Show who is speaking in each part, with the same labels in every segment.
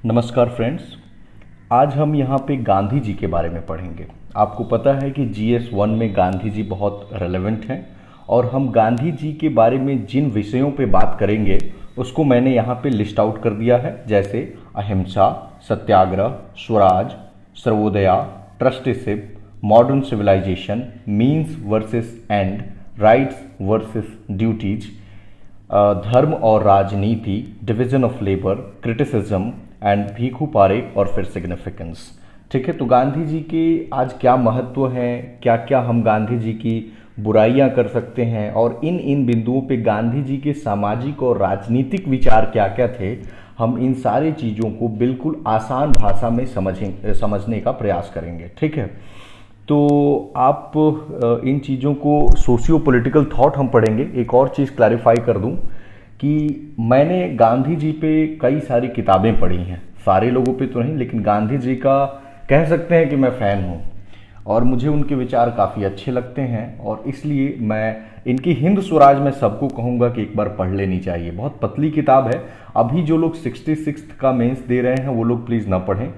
Speaker 1: नमस्कार फ्रेंड्स। आज हम यहाँ पे गांधी जी के बारे में पढ़ेंगे। आपको पता है कि GS1 में गांधी जी बहुत रेलेवेंट हैं और हम गांधी जी के बारे में जिन विषयों पे बात करेंगे उसको मैंने यहाँ पे लिस्ट आउट कर दिया है, जैसे ahimsa, satyagraha, swaraj, sarvodaya, trusteeship, modern civilization, means versus end, rights versus duties, धर्म और राजनीति, division of labour, criticism and Bhikhu Parekh और फिर सिग्निफिकेंस। ठीक है, तो गांधी जी के आज क्या महत्व हैं, क्या क्या हम गांधी जी की बुराइयां कर सकते हैं और इन इन बिंदुओं पे गांधी जी के सामाजिक और राजनीतिक विचार क्या क्या थे, हम इन सारी चीज़ों को बिल्कुल आसान भाषा में समझने का प्रयास करेंगे। ठीक है, तो आप इन चीज़ों को सोशियो पॉलिटिकल थॉट हम पढ़ेंगे। एक और चीज़ क्लैरिफाई कर दूं कि मैंने गांधी जी पे कई सारी किताबें पढ़ी हैं, सारे लोगों पे तो नहीं, लेकिन गांधी जी का कह सकते हैं कि मैं फ़ैन हूँ और मुझे उनके विचार काफ़ी अच्छे लगते हैं और इसलिए मैं इनकी हिंद स्वराज में सबको कहूँगा कि एक बार पढ़ लेनी चाहिए। बहुत पतली किताब है। अभी जो लोग 66 का मेंस दे रहे हैं वो लोग प्लीज़ ना पढ़ें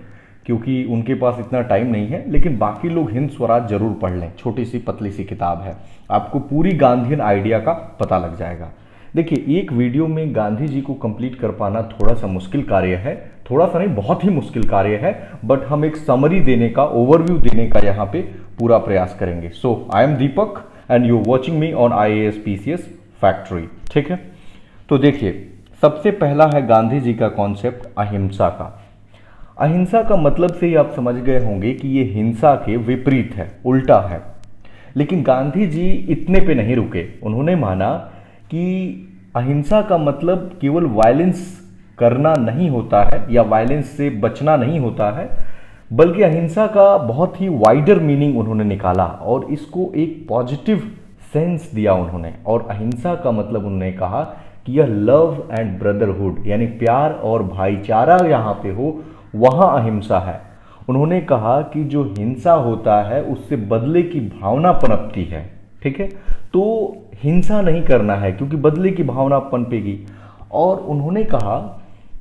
Speaker 1: क्योंकि उनके पास इतना टाइम नहीं है, लेकिन बाकी लोग हिंद स्वराज जरूर पढ़ लें। छोटी सी पतली सी किताब है, आपको पूरी गांधीयन आइडिया का पता लग जाएगा। देखिए, एक वीडियो में गांधी जी को कंप्लीट कर पाना थोड़ा सा मुश्किल कार्य है, थोड़ा सा नहीं बहुत ही मुश्किल कार्य है, बट हम एक समरी देने का, ओवरव्यू देने का यहाँ पे पूरा प्रयास करेंगे। So I am Deepak and you watching me on IAS PCS factory. ठीक है, तो देखिए, सबसे पहला है गांधी जी का कॉन्सेप्ट अहिंसा का। अहिंसा का मतलब से ही आप समझ गए होंगे कि ये हिंसा के विपरीत है, उल्टा है। लेकिन गांधी जी इतने पे नहीं रुके। उन्होंने माना कि अहिंसा का मतलब केवल वायलेंस करना नहीं होता है या वायलेंस से बचना नहीं होता है, बल्कि अहिंसा का बहुत ही वाइडर मीनिंग उन्होंने निकाला और इसको एक पॉजिटिव सेंस दिया उन्होंने। और अहिंसा का मतलब उन्होंने कहा कि यह लव एंड ब्रदरहुड, यानी प्यार और भाईचारा यहाँ पे हो, वहाँ अहिंसा है। उन्होंने कहा कि जो हिंसा होता है उससे बदले की भावना पनपती है। ठीक है, तो हिंसा नहीं करना है क्योंकि बदले की भावना पनपेगी। और उन्होंने कहा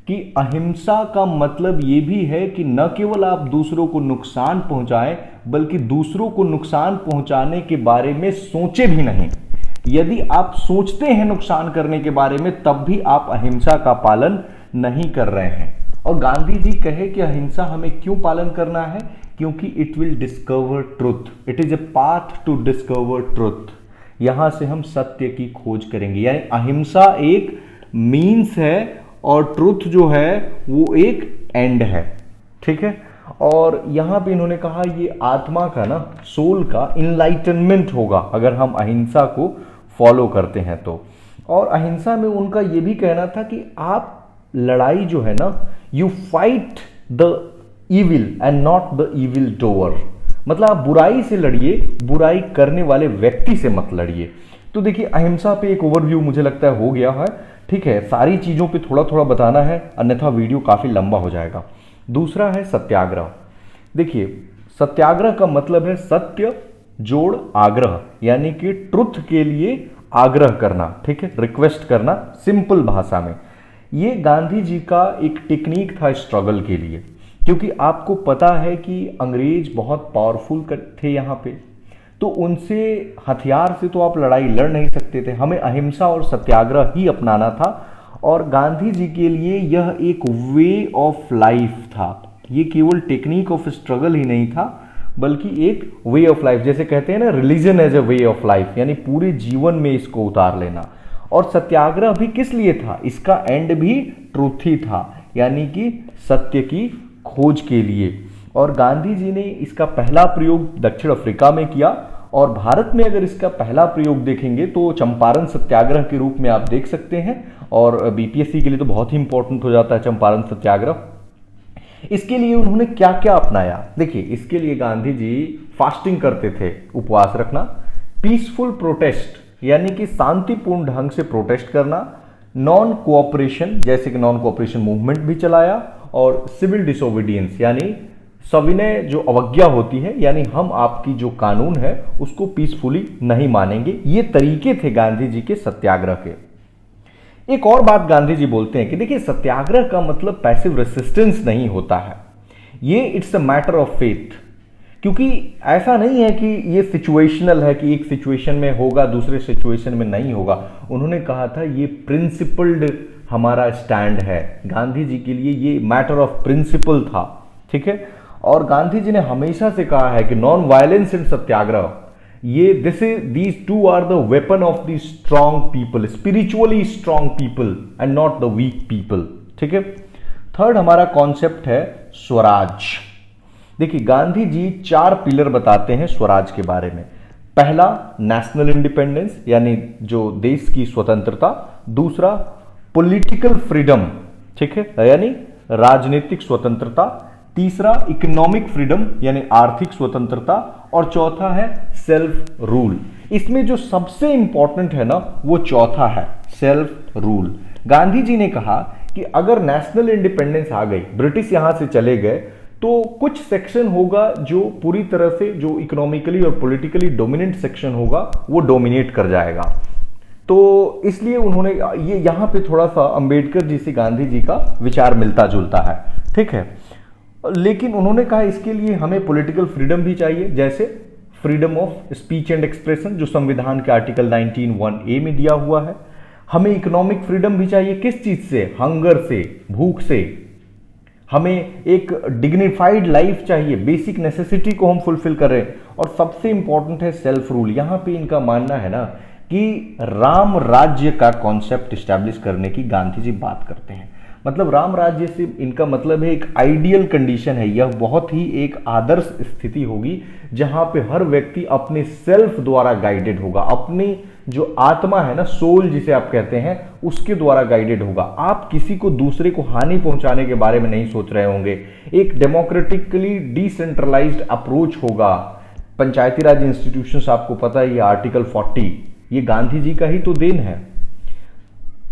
Speaker 1: कि अहिंसा का मतलब ये भी है कि न केवल आप दूसरों को नुकसान पहुंचाएं, बल्कि दूसरों को नुकसान पहुंचाने के बारे में सोचे भी नहीं। यदि आप सोचते हैं नुकसान करने के बारे में, तब भी आप अहिंसा का पालन नहीं कर रहे हैं। और गांधी जी कहे कि अहिंसा हमें क्यों पालन करना है, क्योंकि it will discover truth, it is a path to discover truth. यहां से हम सत्य की खोज करेंगे, यानी अहिंसा एक मीन्स है और ट्रुथ जो है वो एक एंड है। ठीक है, और यहां पे इन्होंने कहा ये आत्मा का ना, सोल का इनलाइटनमेंट होगा अगर हम अहिंसा को फॉलो करते हैं तो। और अहिंसा में उनका ये भी कहना था कि आप लड़ाई जो है ना, you fight the evil and not the evil door, मतलब आप बुराई से लड़िए, बुराई करने वाले व्यक्ति से मत लड़िए। तो देखिए, अहिंसा पे एक ओवरव्यू मुझे लगता है हो गया है। ठीक है, सारी चीज़ों पे थोड़ा थोड़ा बताना है, अन्यथा वीडियो काफ़ी लंबा हो जाएगा। दूसरा है सत्याग्रह। देखिए, सत्याग्रह का मतलब है सत्य जोड़ आग्रह, यानी कि ट्रुथ के लिए आग्रह करना। ठीक है, रिक्वेस्ट करना सिंपल भाषा में। ये गांधी जी का एक टेक्निक था स्ट्रगल के लिए, क्योंकि आपको पता है कि अंग्रेज बहुत पावरफुल थे यहाँ पे, तो उनसे हथियार से तो आप लड़ाई लड़ नहीं सकते थे। हमें अहिंसा और सत्याग्रह ही अपनाना था और गांधी जी के लिए यह एक वे ऑफ लाइफ था। ये केवल टेक्निक ऑफ स्ट्रगल ही नहीं था, बल्कि एक वे ऑफ लाइफ, जैसे कहते हैं ना, religion as a way of life, यानी पूरे जीवन में इसको उतार लेना। और सत्याग्रह भी किस लिए था, इसका एंड भी ट्रूथ ही था, यानी कि सत्य की खोज के लिए। और गांधी जी ने इसका पहला प्रयोग दक्षिण अफ्रीका में किया और भारत में अगर इसका पहला प्रयोग देखेंगे तो चंपारण सत्याग्रह के रूप में आप देख सकते हैं। और BPSC के लिए तो बहुत ही इंपॉर्टेंट हो जाता है चंपारण सत्याग्रह। इसके लिए उन्होंने क्या क्या अपनाया, देखिए, इसके लिए गांधी जी फास्टिंग करते थे, उपवास रखना, पीसफुल प्रोटेस्ट यानी कि शांतिपूर्ण ढंग से प्रोटेस्ट करना, नॉन कोऑपरेशन जैसे कि नॉन कोऑपरेशन मूवमेंट भी चलाया, और सिविल डिसोबीडियंस यानी सविनय जो अवज्ञा होती है, यानी हम आपकी जो कानून है उसको पीसफुली नहीं मानेंगे। ये तरीके थे गांधी जी के सत्याग्रह के। एक और बात गांधी जी बोलते हैं कि देखिए सत्याग्रह का मतलब पैसिव रेसिस्टेंस नहीं होता है, ये it's a matter of faith. क्योंकि ऐसा नहीं है कि ये सिचुएशनल है कि एक सिचुएशन में होगा दूसरे सिचुएशन में नहीं होगा। उन्होंने कहा था ये प्रिंसिपल्ड हमारा स्टैंड है, गांधी जी के लिए ये मैटर ऑफ प्रिंसिपल था, ठीक है। और गांधी जी ने हमेशा से कहा है कि नॉन वायलेंस एंड सत्याग्रह, ये these two are the weapon of the strong people, spiritually strong people and not the weak people, ठीक है। थर्ड हमारा कॉन्सेप्ट है स्वराज। देखिए गांधी जी 4 पिलर बताते हैं स्वराज के बारे में। पहला नेशनल इंडिपेंडेंस यानी जो देश की स्वतंत्रता, दूसरा पॉलिटिकल फ्रीडम, ठीक है, यानी राजनीतिक स्वतंत्रता, तीसरा इकोनॉमिक फ्रीडम यानी आर्थिक स्वतंत्रता, और चौथा है सेल्फ रूल। इसमें जो सबसे इंपॉर्टेंट है ना वो चौथा है, सेल्फ रूल। गांधी जी ने कहा कि अगर नेशनल इंडिपेंडेंस आ गई, ब्रिटिश यहां से चले गए, तो कुछ सेक्शन होगा जो पूरी तरह से जो इकोनॉमिकली और पॉलिटिकली डोमिनेंट सेक्शन होगा वो डोमिनेट कर जाएगा। तो इसलिए उन्होंने ये यहाँ पे थोड़ा सा अंबेडकर जी से गांधी जी का विचार मिलता जुलता है, ठीक है। लेकिन उन्होंने कहा इसके लिए हमें पॉलिटिकल फ्रीडम भी चाहिए, जैसे freedom of speech and expression जो संविधान के आर्टिकल 19(1)(a) में दिया हुआ है। हमें इकोनॉमिक फ्रीडम भी चाहिए, किस चीज से, हंगर से, भूख से। हमें एक डिग्निफाइड लाइफ चाहिए, बेसिक नेसेसिटी को हम फुलफिल कर रहे हैं। और सबसे इंपॉर्टेंट है सेल्फ रूल। यहां पे इनका मानना है ना कि राम राज्य का कॉन्सेप्ट स्टैब्लिश करने की गांधी जी बात करते हैं। मतलब राम राज्य से इनका मतलब है एक आइडियल कंडीशन है, यह बहुत ही एक आदर्श स्थिति होगी जहां पे हर व्यक्ति अपने सेल्फ द्वारा गाइडेड होगा, अपनी जो आत्मा है ना, सोल जिसे आप कहते हैं, उसके द्वारा गाइडेड होगा। आप किसी को दूसरे को हानि पहुंचाने के बारे में नहीं सोच रहे होंगे। एक डेमोक्रेटिकली डिसेंट्रलाइज्ड अप्रोच होगा। पंचायती राज इंस्टीट्यूशंस आपको पता है, ये आर्टिकल 40 ये गांधी जी का ही तो देन है।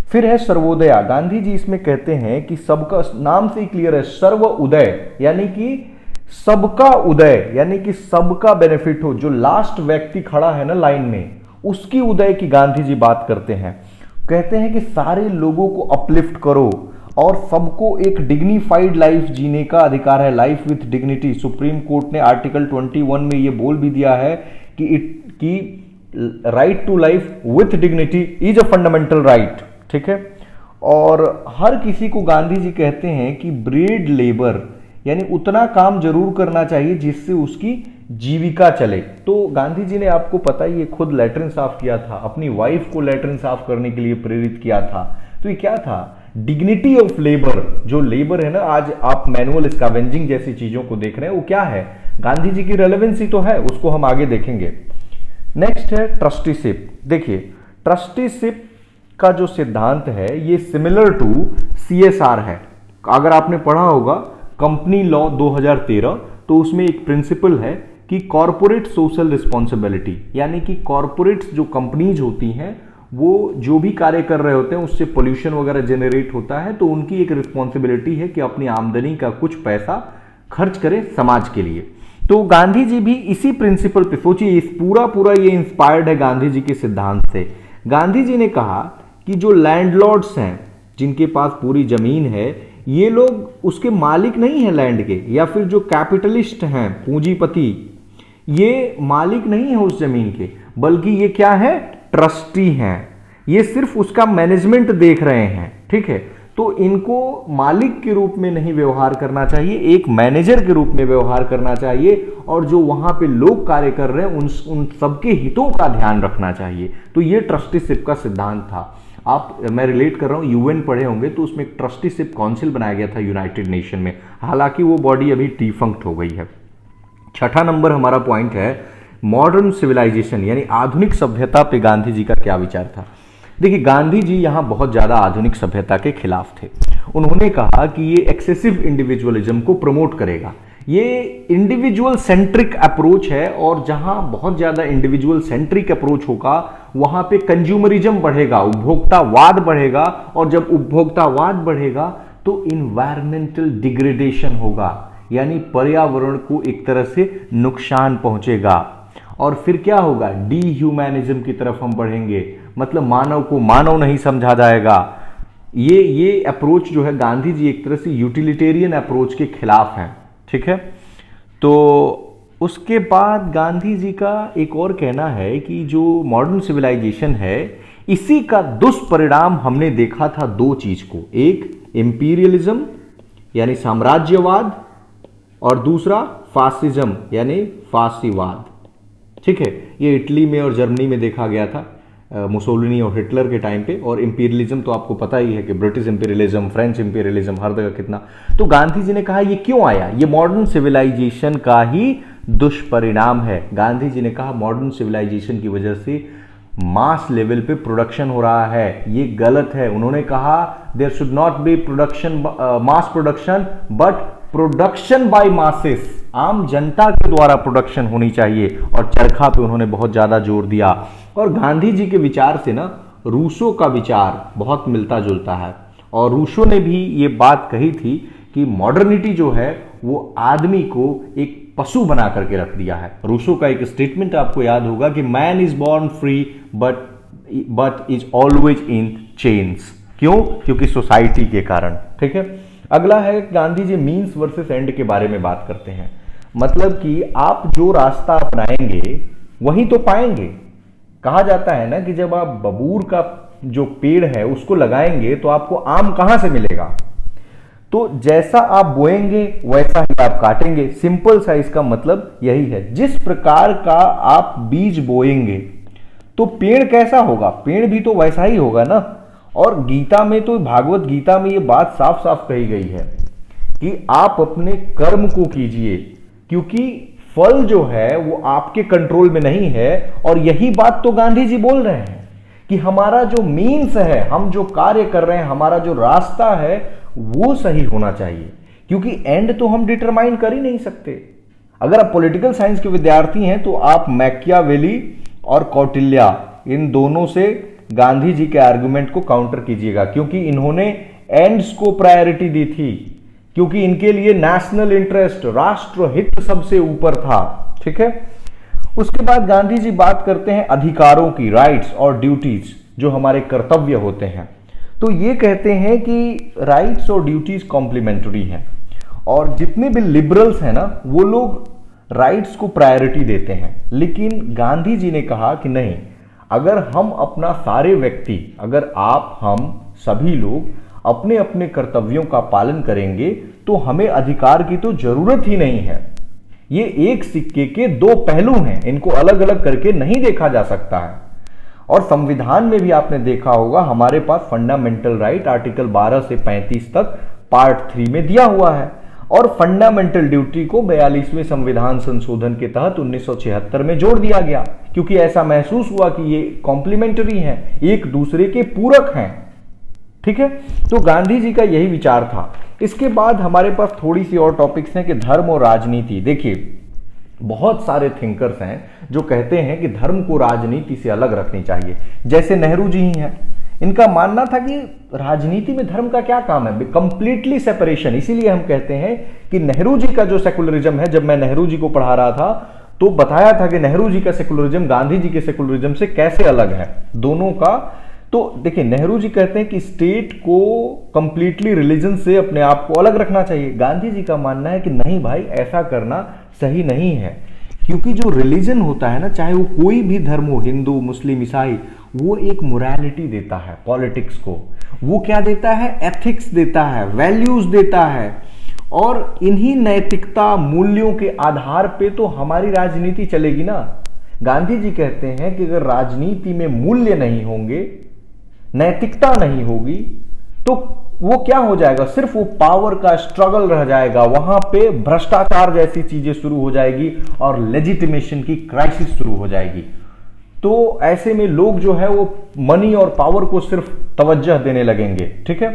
Speaker 1: फिर है सर्वोदया। गांधी जी इसमें कहते हैं कि सबका, नाम से ही क्लियर है, सर्व उदय यानी कि सबका उदय, यानी कि सबका बेनिफिट हो। जो लास्ट व्यक्ति खड़ा है ना लाइन में, उसकी उदय की गांधी जी बात करते हैं। कहते हैं कि सारे लोगों को अपलिफ्ट करो और सबको एक डिग्निफाइड लाइफ जीने का अधिकार है, life with dignity. Supreme Court ने आर्टिकल 21 में ये बोल भी दिया है कि right to life with dignity is a fundamental right, ठीक है। और हर किसी को गांधी जी कहते हैं कि ब्रेड लेबर यानी उतना काम जरूर करना चाहिए जिससे उसकी जीविका चले। तो गांधी जी ने, आपको पता ही है, खुद लैट्रिन साफ किया था, अपनी वाइफ को लैट्रिन साफ करने के लिए प्रेरित किया था। तो ये क्या था, डिग्निटी ऑफ लेबर। जो लेबर है ना, आज आप मैनुअल स्कैवेंजिंग जैसी चीजों को देख रहे हैं, वो क्या है, गांधी जी की रेलेवेंसी तो है, उसको हम आगे देखेंगे। नेक्स्ट है ट्रस्टीशिप। देखिए ट्रस्टीशिप का जो सिद्धांत है ये सिमिलर टू CSR है। अगर आपने पढ़ा होगा कंपनी लॉ 2013, तो उसमें एक प्रिंसिपल है कि कॉरपोरेट सोशल रिस्पॉन्सिबिलिटी, यानी कि कॉरपोरेट्स जो कंपनीज होती हैं वो जो भी कार्य कर रहे होते हैं उससे पोल्यूशन वगैरह जनरेट होता है, तो उनकी एक रिस्पॉन्सिबिलिटी है कि अपनी आमदनी का कुछ पैसा खर्च करें समाज के लिए। तो गांधी जी भी इसी प्रिंसिपल पे, सोचिए इस पूरा ये इंस्पायर्ड है गांधी जी के सिद्धांत से। गांधी जी ने कहा कि जो लैंडलॉर्ड्स हैं, जिनके पास पूरी जमीन है, ये लोग उसके मालिक नहीं है लैंड के, या फिर जो कैपिटलिस्ट हैं, पूंजीपति, ये मालिक नहीं है उस जमीन के, बल्कि ये क्या है, ट्रस्टी हैं। ये सिर्फ उसका मैनेजमेंट देख रहे हैं, ठीक है। तो इनको मालिक के रूप में नहीं व्यवहार करना चाहिए, एक मैनेजर के रूप में व्यवहार करना चाहिए, और जो वहां पे लोग कार्य कर रहे हैं उन सबके हितों का ध्यान रखना चाहिए। तो ये ट्रस्टीशिप का सिद्धांत था। मैं रिलेट कर रहा हूं, यूएन पढ़े होंगे, तो उसमें एक ट्रस्टीशिप काउंसिल बनाया गया था यूनाइटेड नेशन में, हालांकि वो बॉडी अभी डिफंक्ट हो गई है। छठा नंबर हमारा पॉइंट है मॉडर्न सिविलाइजेशन, यानी आधुनिक सभ्यता पे गांधी जी का क्या विचार था। देखिए गांधी जी यहां बहुत ज्यादा आधुनिक सभ्यता के खिलाफ थे। उन्होंने कहा कि ये एक्सेसिव इंडिविजुअलिज्म को प्रमोट करेगा, ये इंडिविजुअल सेंट्रिक अप्रोच है, और जहां बहुत ज्यादा इंडिविजुअल सेंट्रिक अप्रोच होगा वहां पे कंज्यूमरिज्म बढ़ेगा, उपभोक्तावाद बढ़ेगा, और जब उपभोक्तावाद बढ़ेगा तो इन्वायरमेंटल डिग्रेडेशन होगा, यानी पर्यावरण को एक तरह से नुकसान पहुंचेगा। और फिर क्या होगा, डीह्यूमैनिज्म की तरफ हम बढ़ेंगे, मतलब मानव को मानव नहीं समझा जाएगा, ये अप्रोच जो है, गांधी जी एक तरह से यूटिलिटेरियन अप्रोच के खिलाफ हैं, ठीक है। तो उसके बाद गांधी जी का एक और कहना है कि जो मॉडर्न सिविलाइजेशन है, इसी का दुष्परिणाम हमने देखा था दो चीज को, एक इंपीरियलिज्म यानी साम्राज्यवाद, और दूसरा फासिज्म यानी फासीवाद, ठीक है। ये इटली में और जर्मनी में देखा गया था मुसोलिनी और हिटलर के टाइम पे। और इंपीरियलिज्म तो आपको पता ही है कि ब्रिटिश इंपीरियलिज्म, फ्रेंच इंपीरियलिज्म, हर जगह कितना। तो गांधी जी ने कहा ये क्यों आया, ये मॉडर्न सिविलाइजेशन का ही दुष्परिणाम है। गांधी जी ने कहा मॉडर्न सिविलाइजेशन की वजह से मास लेवल पे प्रोडक्शन हो रहा है, ये गलत है। उन्होंने कहा there should not be production, mass production, but production by masses, आम जनता के द्वारा प्रोडक्शन होनी चाहिए। और चरखा पे उन्होंने बहुत ज्यादा जोर दिया। और गांधी जी के विचार से ना रूसो का विचार बहुत मिलता जुलता है। और रूसो ने भी ये बात कही थी कि मॉडर्निटी जो है वो आदमी को एक पशु बना करके रख दिया है। रूसो का एक स्टेटमेंट आपको याद होगा कि man is born free but is always in chains. क्यों? क्योंकि सोसाइटी के कारण, ठीक है। अगला है Gandhi ji means versus and के बारे में बात करते हैं। मतलब कि आप जो रास्ता अपनाएंगे वही तो पाएंगे। कहा जाता है ना कि जब आप बबूर का जो पेड़ है उसको लगाएंगे तो आपको आम कहां से मिलेगा। तो जैसा आप बोएंगे वैसा ही आप काटेंगे, सिंपल सा इसका मतलब यही है। जिस प्रकार का आप बीज बोएंगे तो पेड़ कैसा होगा, पेड़ भी तो वैसा ही होगा ना। और गीता में तो, भागवत गीता में ये बात साफ साफ कही गई है कि आप अपने कर्म को कीजिए, क्योंकि फल जो है वो आपके कंट्रोल में नहीं है। और यही बात तो गांधी जी बोल रहे हैं कि हमारा जो मीन्स है, हम जो कार्य कर रहे हैं, हमारा जो रास्ता है वो सही होना चाहिए, क्योंकि एंड तो हम डिटरमाइन कर ही नहीं सकते। अगर आप पॉलिटिकल साइंस के विद्यार्थी हैं तो आप मैकियावेली और कौटिल्या, इन दोनों से गांधी जी के आर्गुमेंट को काउंटर कीजिएगा, क्योंकि इन्होंने एंड्स को प्रायोरिटी दी थी, क्योंकि इनके लिए नेशनल इंटरेस्ट, राष्ट्र हित सबसे ऊपर था, ठीक है। उसके बाद गांधी जी बात करते हैं अधिकारों की, राइट्स और ड्यूटीज, जो हमारे कर्तव्य होते हैं। तो ये कहते हैं कि राइट्स और ड्यूटीज कॉम्प्लीमेंट्री हैं, और जितने भी लिबरल्स हैं ना वो लोग राइट्स को प्रायोरिटी देते हैं। लेकिन गांधी जी ने कहा कि नहीं, अगर हम अपना सारे व्यक्ति, अगर आप, हम सभी लोग अपने अपने कर्तव्यों का पालन करेंगे तो हमें अधिकार की तो जरूरत ही नहीं है। ये एक सिक्के के दो पहलू हैं, इनको अलग अलग करके नहीं देखा जा सकता है। और संविधान में भी आपने देखा होगा हमारे पास फंडामेंटल राइट आर्टिकल 12 से 35 तक पार्ट 3 में दिया हुआ है। और फंडामेंटल ड्यूटी को 42वें संविधान संशोधन के तहत 1976 में जोड़ दिया गया, क्योंकि ऐसा महसूस हुआ कि ये कॉम्प्लीमेंट्री हैं, एक दूसरे के पूरक हैं, ठीक है। तो गांधी जी का यही विचार था। इसके बाद हमारे पास थोड़ी सी और टॉपिक्स हैं कि धर्म और राजनीति। देखिए, बहुत सारे थिंकर्स हैं जो कहते हैं कि धर्म को राजनीति से अलग रखनी चाहिए, जैसे नेहरू जी ही हैं। इनका मानना था कि राजनीति में धर्म का क्या काम है, कंप्लीटली सेपरेशन। इसीलिए हम कहते हैं कि नेहरू जी का जो सेकुलरिज्म है, जब मैं नेहरू जी को पढ़ा रहा था तो बताया था कि नेहरू जी का सेकुलरिज्म गांधी जी के सेकुलरिज्म से कैसे अलग है, दोनों का। तो देखिए, नेहरू जी कहते हैं कि स्टेट को कंप्लीटली रिलीजन से अपने आप को अलग रखना चाहिए। गांधी जी का मानना है कि नहीं भाई, ऐसा करना सही नहीं है, क्योंकि जो रिलीजन होता है ना, चाहे वो कोई भी धर्म हो, हिंदू, मुस्लिम, ईसाई, वो एक मोरालिटी देता है पॉलिटिक्स को। वो क्या देता है? एथिक्स देता है, वैल्यूज देता है। और इन्हीं नैतिकता मूल्यों के आधार पे तो हमारी राजनीति चलेगी ना। गांधी जी कहते हैं कि अगर राजनीति में मूल्य नहीं होंगे, नैतिकता नहीं होगी, तो वो क्या हो जाएगा? सिर्फ वो पावर का स्ट्रगल रह जाएगा, वहां पे भ्रष्टाचार जैसी चीजें शुरू हो जाएगी और लेजिटिमेशन की क्राइसिस शुरू हो जाएगी। तो ऐसे में लोग जो है वो मनी और पावर को सिर्फ तवज्जो देने लगेंगे, ठीक है।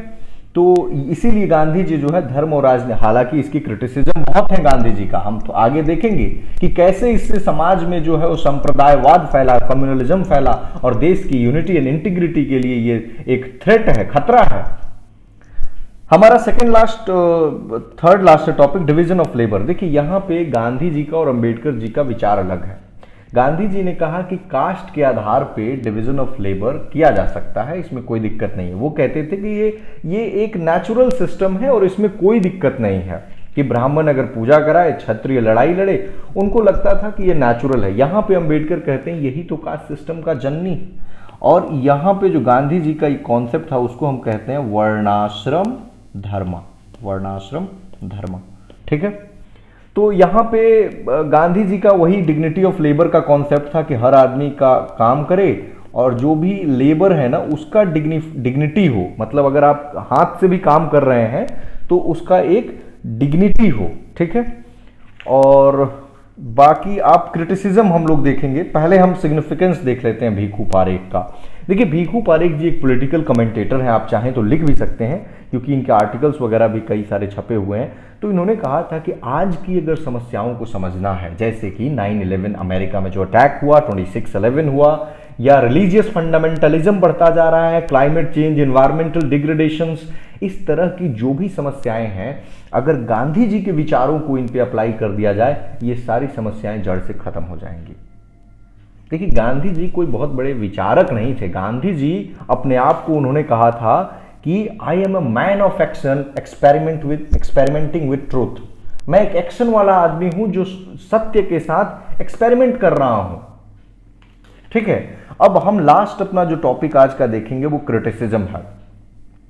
Speaker 1: तो इसीलिए गांधी जी जो है धर्म और राजनीति, हालांकि इसकी क्रिटिसिज्म बहुत है गांधी जी का, हम तो आगे देखेंगे कि कैसे इससे समाज में जो है वो संप्रदायवाद फैला, कम्युनलिज्म फैला, और देश की यूनिटी एंड इंटीग्रिटी के लिए ये एक थ्रेट है, खतरा है। हमारा third last topic, division of labour. देखिए, यहां पे गांधी जी का और अंबेडकर जी का विचार अलग है। गांधी जी ने कहा कि कास्ट के आधार पे डिवीजन ऑफ लेबर किया जा सकता है, इसमें कोई दिक्कत नहीं है। वो कहते थे कि ये एक नेचुरल सिस्टम है और इसमें कोई दिक्कत नहीं है कि ब्राह्मण अगर पूजा कराए, क्षत्रिय लड़ाई लड़े, उनको लगता था कि ये नेचुरल है। यहाँ पे अंबेडकर कहते हैं यही तो कास्ट सिस्टम का जननी है। और यहाँ पे जो गांधी जी का एक कॉन्सेप्ट था उसको हम कहते हैं वर्णाश्रम धर्म, वर्णाश्रम धर्म, ठीक है। तो यहाँ पे गांधी जी का वही डिग्निटी ऑफ लेबर का कॉन्सेप्ट था कि हर आदमी का काम करे और जो भी लेबर है ना उसका डिग्निटी हो, मतलब अगर आप हाथ से भी काम कर रहे हैं तो उसका एक डिग्निटी हो, ठीक है। और बाकी आप क्रिटिसिज्म हम लोग देखेंगे, पहले हम सिग्निफिकेंस देख लेते हैं भीखू पारेख का। देखिए भीखू पारेख जी एक पॉलिटिकल कमेंटेटर हैं, आप चाहें तो लिख भी सकते हैं क्योंकि इनके आर्टिकल्स वगैरह भी कई सारे छपे हुए हैं। तो इन्होंने कहा था कि आज की अगर समस्याओं को समझना है, जैसे कि 9/11 अमेरिका में जो अटैक हुआ, 26/11 हुआ, या रिलीजियस फंडामेंटलिज्म बढ़ता जा रहा है, क्लाइमेट चेंज, एनवायरमेंटल डिग्रेडेशंस, इस तरह की जो भी समस्याएं हैं, अगर गांधी जी के विचारों को इन पे अप्लाई कर दिया जाए, ये सारी समस्याएं जड़ से खत्म हो जाएंगी। देखिए गांधी जी कोई बहुत बड़े विचारक नहीं थे। गांधी जी अपने आप को उन्होंने कहा था कि I am a man of action experimenting with truth. मैं एक एक्शन वाला आदमी हूं जो सत्य के साथ एक्सपेरिमेंट कर रहा हूं, ठीक है। अब हम लास्ट अपना जो टॉपिक आज का देखेंगे वो क्रिटिसिज्म है।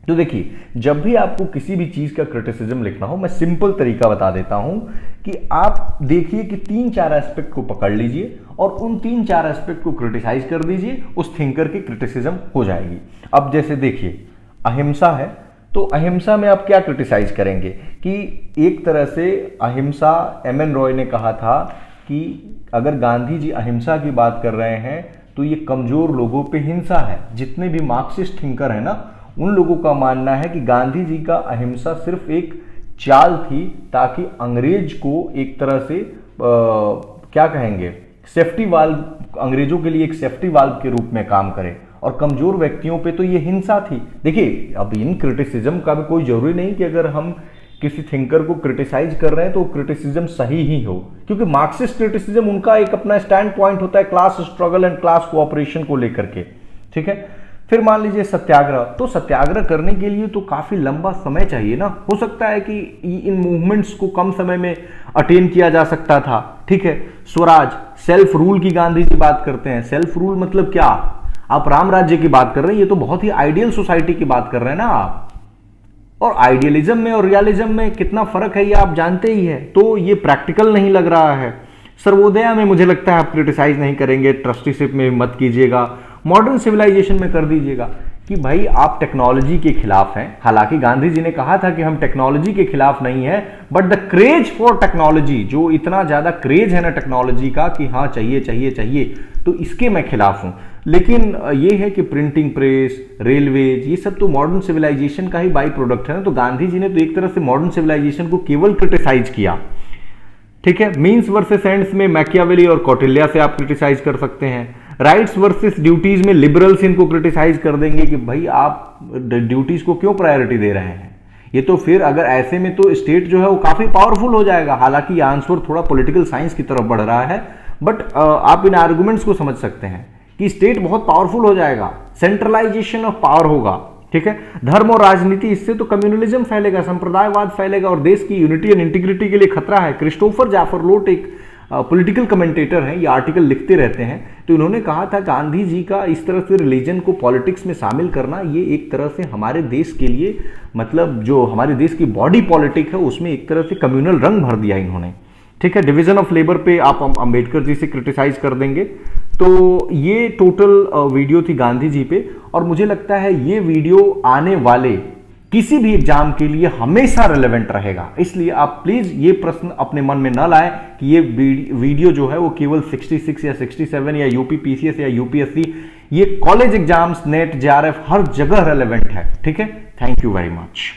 Speaker 1: तो देखिए जब भी आपको किसी भी चीज का क्रिटिसिज्म लिखना हो, मैं सिंपल तरीका बता देता हूं कि आप देखिए कि 3-4 एस्पेक्ट को पकड़ लीजिए और उन 3-4 एस्पेक्ट को क्रिटिसाइज कर दीजिए, उस थिंकर की क्रिटिसिज्म हो जाएगी। अब जैसे देखिए अहिंसा है, तो अहिंसा में आप क्या क्रिटिसाइज करेंगे कि एक तरह से अहिंसा, एम.एन. रॉय ने कहा था कि अगर गांधी जी अहिंसा की बात कर रहे हैं तो ये कमजोर लोगों पे हिंसा है। जितने भी मार्क्सिस्ट थिंकर है ना, उन लोगों का मानना है कि गांधी जी का अहिंसा सिर्फ एक चाल थी ताकि अंग्रेज को एक तरह से क्या कहेंगे, सेफ्टी वाल्व, अंग्रेजों के लिए एक सेफ्टी वाल्व के रूप में काम करे, और कमजोर व्यक्तियों पे तो ये हिंसा थी। देखिए अब इन क्रिटिसिज्म का भी कोई जरूरी नहीं कि अगर हम किसी थिंकर को क्रिटिसाइज कर रहे हैं तो क्रिटिसिज्म सही ही हो, क्योंकि मार्क्सिस्ट क्रिटिसिज्म उनका एक अपना स्टैंड पॉइंट होता है class struggle and class cooperation को लेकर के, ठीक है। फिर मान लीजिए सत्याग्रह, तो सत्याग्रह करने के लिए तो काफी लंबा समय चाहिए ना। हो सकता है कि इन मूवमेंट्स को कम समय में अटेन किया जा सकता था, ठीक है। स्वराज, सेल्फ रूल की गांधी जी बात करते हैं। सेल्फ रूल मतलब क्या, आप राम राज्य की बात कर रहे हैं, ये तो बहुत ही आइडियल सोसाइटी की बात कर रहे हैं ना आप। और आइडियलिज्म में और रियलिज्म में कितना फर्क है ये आप जानते ही है, तो ये प्रैक्टिकल नहीं लग रहा है। सर्वोदय में मुझे लगता है आप क्रिटिसाइज नहीं करेंगे, ट्रस्टीशिप में मत कीजिएगा, मॉडर्न सिविलाइजेशन में कर दीजिएगा कि भाई आप टेक्नोलॉजी के खिलाफ हैं। हालांकि गांधी जी ने कहा था कि हम टेक्नोलॉजी के खिलाफ नहीं है, but the craze for technology, जो इतना ज्यादा क्रेज है ना टेक्नोलॉजी का कि हाँ चाहिए चाहिए चाहिए, तो इसके मैं खिलाफ हूं। लेकिन ये है कि प्रिंटिंग प्रेस, रेलवेज, ये सब तो मॉडर्न सिविलाइजेशन का ही बाई प्रोडक्ट है ना। तो गांधी जी ने तो एक तरह से मॉडर्न सिविलाइजेशन को केवल क्रिटिसाइज किया, ठीक है। मीन्स वर्सेस एंड्स में मैकियावेली और कौटिल्य से आप क्रिटिसाइज कर सकते हैं। राइट्स वर्सेस ड्यूटीज में लिबरल्स इनको क्रिटिसाइज कर देंगे कि भाई आप ड्यूटीज को क्यों प्रायोरिटी दे रहे हैं। ये तो फिर अगर ऐसे में तो स्टेट जो है वो काफी पावरफुल हो जाएगा। हालांकि आंसर थोड़ा पॉलिटिकल साइंस की तरफ बढ़ रहा है, बट आप इन आर्गुमेंट्स को समझ सकते हैं कि स्टेट बहुत पावरफुल हो जाएगा, सेंट्रलाइजेशन ऑफ पावर होगा, ठीक है। धर्म और राजनीति, इससे तो कम्युनलिज्म फैलेगा, संप्रदायवाद फैलेगा और देश की यूनिटी एंड इंटीग्रिटी के लिए खतरा है। क्रिस्टोफर जाफर लोट एक पॉलिटिकल कमेंटेटर हैं, ये आर्टिकल लिखते रहते हैं, तो इन्होंने कहा था गांधी जी का इस तरह से रिलीजन को पॉलिटिक्स में शामिल करना, ये एक तरह से हमारे देश के लिए, मतलब जो हमारे देश की बॉडी पॉलिटिक है उसमें एक तरह से कम्युनल रंग भर दिया इन्होंने, ठीक है। डिवीजन ऑफ लेबर पे आप अंबेडकर जी से क्रिटिसाइज कर देंगे। तो ये टोटल वीडियो थी गांधी जी पे, और मुझे लगता है ये वीडियो आने वाले किसी भी एग्जाम के लिए हमेशा रेलेवेंट रहेगा। इसलिए आप प्लीज ये प्रश्न अपने मन में न लाएं कि ये वीडियो जो है वो केवल 66 या 67 या यूपी पीसीएस या यूपीएससी, ये कॉलेज एग्जाम्स, नेट, जेआरएफ, हर जगह रेलेवेंट है, ठीक है। Thank you very much.